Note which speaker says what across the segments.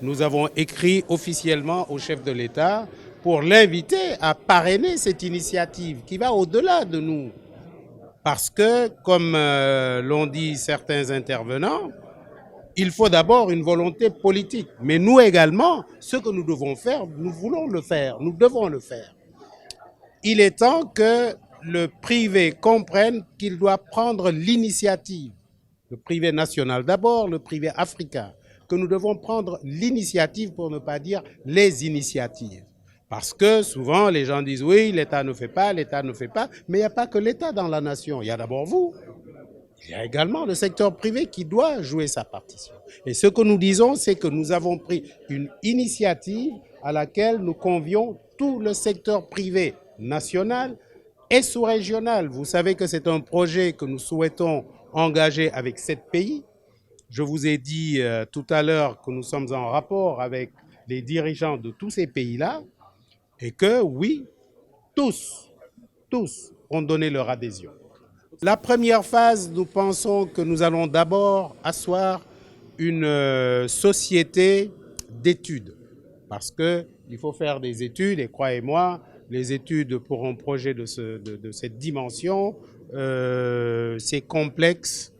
Speaker 1: nous avons écrit officiellement au chef de l'État pour l'inviter à parrainer cette initiative qui va au-delà de nous. Parce que, comme l'ont dit certains intervenants, il faut d'abord une volonté politique. Mais nous également, ce que nous devons faire, nous voulons le faire, nous devons le faire. Il est temps que le privé comprenne qu'il doit prendre l'initiative. Le privé national d'abord, le privé africain. Que nous devons prendre l'initiative pour ne pas dire les initiatives. Parce que souvent les gens disent oui, l'État ne fait pas, mais il n'y a pas que l'État dans la nation, il y a d'abord vous. Il y a également le secteur privé qui doit jouer sa partition. Et ce que nous disons, c'est que nous avons pris une initiative à laquelle nous convions tout le secteur privé national et sous-régional. Vous savez que c'est un projet que nous souhaitons engager avec 7 pays. Je vous ai dit tout à l'heure que nous sommes en rapport avec les dirigeants de tous ces pays-là et que oui, tous ont donné leur adhésion. La première phase, nous pensons que nous allons d'abord asseoir une société d'études parce qu'il faut faire des études et croyez-moi, les études pour un projet de cette dimension, c'est complexe,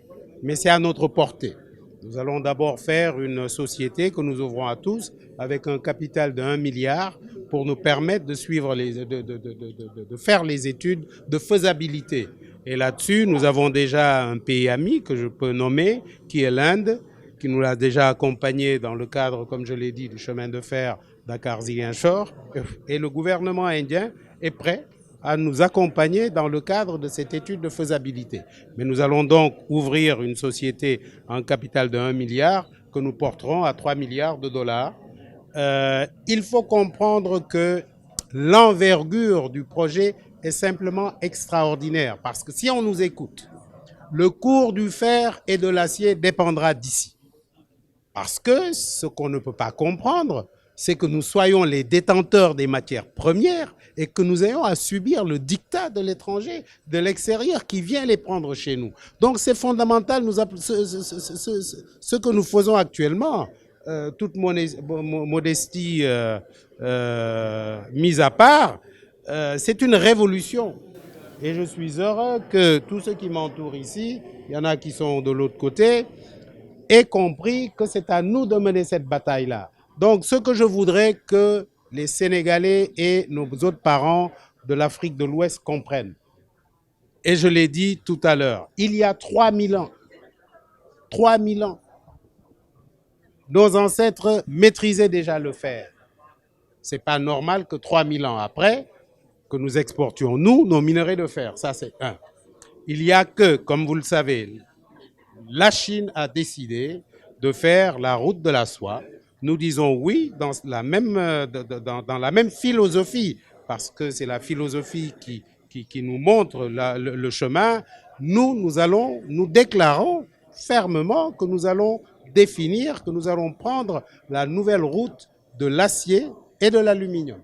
Speaker 1: mais c'est à notre portée. Nous allons d'abord faire une société que nous ouvrons à tous avec un capital de 1 milliard pour nous permettre de suivre de faire les études de faisabilité. Et là-dessus, nous avons déjà un pays ami que je peux nommer, qui est l'Inde, qui nous a déjà accompagnés dans le cadre, comme je l'ai dit, du chemin de fer Dakar-Ziguinchor. Et le gouvernement indien est prêt à nous accompagner dans le cadre de cette étude de faisabilité. Mais nous allons donc ouvrir une société en capital de 1 milliard que nous porterons à 3 milliards de dollars. Il faut comprendre que l'envergure du projet est simplement extraordinaire parce que si on nous écoute, le cours du fer et de l'acier dépendra d'ici. Parce que ce qu'on ne peut pas comprendre, c'est que nous soyons les détenteurs des matières premières et que nous ayons à subir le diktat de l'étranger, de l'extérieur qui vient les prendre chez nous. Donc c'est fondamental, ce que nous faisons actuellement, toute modestie mise à part, c'est une révolution. Et je suis heureux que tous ceux qui m'entourent ici, il y en a qui sont de l'autre côté, aient compris que c'est à nous de mener cette bataille-là. Donc, ce que je voudrais que les Sénégalais et nos autres parents de l'Afrique de l'Ouest comprennent, et je l'ai dit tout à l'heure, il y a 3000 ans, nos ancêtres maîtrisaient déjà le fer. Ce n'est pas normal que 3000 ans après, que nous exportions, nous, nos minerais de fer. Ça, c'est un. Il y a que, comme vous le savez, la Chine a décidé de faire la route de la soie. Nous disons oui dans la même philosophie, parce que c'est la philosophie qui nous montre le chemin. Nous déclarons fermement que nous allons définir, que nous allons prendre la nouvelle route de l'acier et de l'aluminium.